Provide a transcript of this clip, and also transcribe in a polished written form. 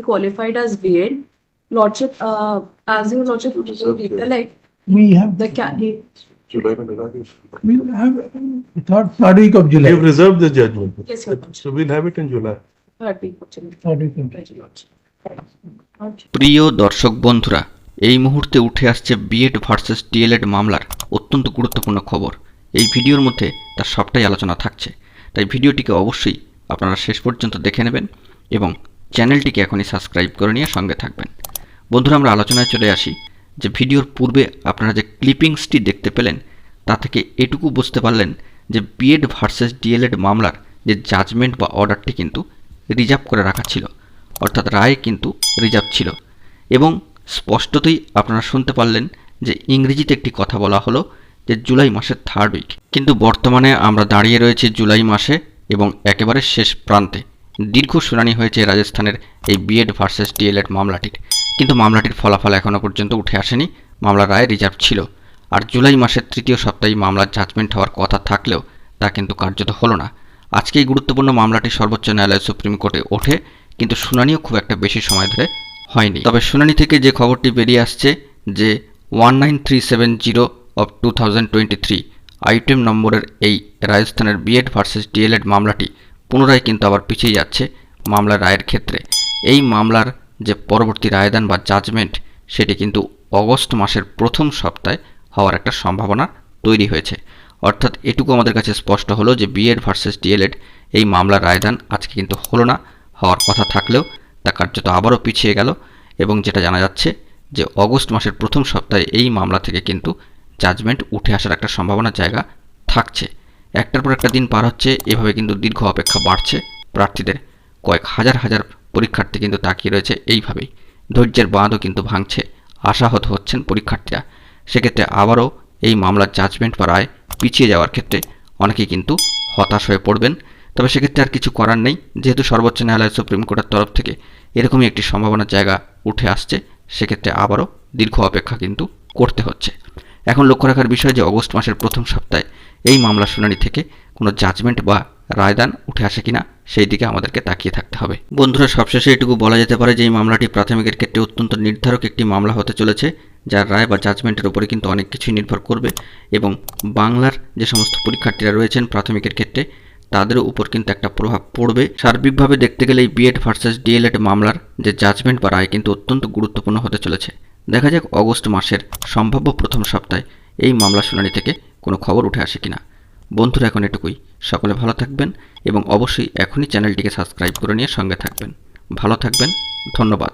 qualified as B.ED. Lordship, as your Lordship, like We have the candidate. we have third week of July. You've reserved the judgment. Yes, Your Lordship. So we'll have it in July. Third week actually. Third week of Right, Your Lordship. প্রিয় দর্শক বন্ধুরা, এই মুহূর্তে উঠে আসছে B.ED versus D.EL.ED মামলার অত্যন্ত গুরুত্বপূর্ণ খবর। এই ভিডিওর মধ্যে তার সবটাই আলোচনা থাকছে, তাই ভিডিওটিকে অবশ্যই আপনারা শেষ পর্যন্ত দেখে নেবেন এবং চ্যানেলটিকে এখনই সাবস্ক্রাইব করে নিয়ে সঙ্গে থাকবেন। বন্ধুরা, আমরা আলোচনায় চলে আসি যে ভিডিওর পূর্বে আপনারা যে ক্লিপিংসটি দেখতে পেলেন তা থেকে এটুকু বুঝতে পারলেন যে B.ED ভার্সেস D.EL.ED মামলার যে জাজমেন্ট বা অর্ডারটি কিন্তু রিজার্ভ করে রাখা ছিল, অর্থাৎ রায় কিন্তু রিজার্ভ ছিল। এবং স্পষ্টতই আপনারা শুনতে পারলেন যে ইংরেজিতে একটি কথা বলা হলো যে জুলাই মাসের থার্ড উইক, কিন্তু বর্তমানে আমরা দাঁড়িয়ে রয়েছি জুলাই মাসে এবং একেবারে শেষ প্রান্তে। দীর্ঘ শুনানি হয়েছে রাজস্থানের এই B.ED ভার্সেস D.EL.ED মামলাটির, কিন্তু মামলাটির ফলাফল এখনও পর্যন্ত উঠে আসেনি। মামলার রায় রিজার্ভ ছিল, আর জুলাই মাসের তৃতীয় সপ্তাহে মামলার জাজমেন্ট হওয়ার কথা থাকলেও তা কিন্তু কার্যত হলো না। আজকে এই গুরুত্বপূর্ণ মামলাটি সর্বোচ্চ ন্যায়ালয় সুপ্রিম কোর্টে ওঠে, কিন্তু শুনানিও খুব একটা বেশি সময় ধরে হয়নি। তবে শুনানি থেকে যে খবরটি বেরিয়ে আসছে যে 19370 অফ 2023 আইটেম নম্বরের এই রাজস্থানের B.ED ভার্সেস D.EL.ED মামলাটি পুনরায় কিন্তু আবার পিছিয়ে যাচ্ছে মামলার রায়ের ক্ষেত্রে। এই মামলার যে পরবর্তী রায়দান বা জাজমেন্ট সেটি কিন্তু অগস্ট মাসের প্রথম সপ্তাহে হওয়ার একটা সম্ভাবনা তৈরি হয়েছে। অর্থাৎ এটুকু আমাদের কাছে স্পষ্ট হলো যে B.ED ভার্সেস D.EL.ED এই মামলার রায়দান আজকে কিন্তু হলো না, হওয়ার কথা থাকলেও তা কার্যত আবারও পিছিয়ে গেল। এবং যেটা জানা যাচ্ছে যে অগস্ট মাসের প্রথম সপ্তাহে এই মামলা থেকে কিন্তু জাজমেন্ট উঠে আসার একটা সম্ভাবনার জায়গা থাকছে। একটার পর একটা দিন পার হচ্ছে, এভাবে কিন্তু দীর্ঘ অপেক্ষা বাড়ছে প্রার্থীদের। কয়েক হাজার হাজার পরীক্ষার্থী কিন্তু তাকিয়ে রয়েছে এইভাবেই। ধৈর্যের বাঁধও কিন্তু ভাঙছে, আশাহত হচ্ছেন পরীক্ষার্থীরা। সেক্ষেত্রে আবারও এই মামলার জাজমেন্ট বা রায় পিছিয়ে যাওয়ার ক্ষেত্রে অনেকেই কিন্তু হতাশ হয়ে পড়বেন। তবে সেক্ষেত্রে আর কিছু করার নেই, যেহেতু সর্বোচ্চ ন্যায়ালয় সুপ্রিম কোর্টের তরফ থেকে এরকমই একটি সম্ভাবনার জায়গা উঠে আসছে, সেক্ষেত্রে আবারও দীর্ঘ অপেক্ষা কিন্তু করতে হচ্ছে। এখন লক্ষ্য রাখার বিষয় যে অগস্ট মাসের প্রথম সপ্তাহে এই মামলার শুনানি থেকে কোনো জাজমেন্ট বা রায়দান উঠে আসে কিনা সেই দিকে আমাদেরকে তাকিয়ে থাকতে হবে। বন্ধুরা, সবশেষে এটুকু বলা যেতে পারে যে এই মামলাটি প্রাথমিকের ক্ষেত্রে অত্যন্ত নির্ধারক একটি মামলা হতে চলেছে, যার রায় বা জাজমেন্টের উপরে কিন্তু অনেক কিছুই নির্ভর করবে এবং বাংলার যে সমস্ত পরীক্ষার্থীরা রয়েছেন প্রাথমিকের ক্ষেত্রে তাদেরও উপর কিন্তু একটা প্রভাব পড়বে। সার্বিকভাবে দেখতে গেলে এই B.ED ভার্সেস D.EL.ED মামলার যে জাজমেন্ট বা রায় কিন্তু অত্যন্ত গুরুত্বপূর্ণ হতে চলেছে। দেখা যাক অগস্ট মাসের সম্ভাব্য প্রথম সপ্তাহে এই মামলা শুনানি থেকে কোনো খবর উঠে আসে কিনা। বন্ধুরা, এখন এটুকুই। সকলে ভালো থাকবেন এবং অবশ্যই এখনই চ্যানেলটিকে সাবস্ক্রাইব করে নিয়ে সঙ্গে থাকবেন। ভালো থাকবেন, ধন্যবাদ।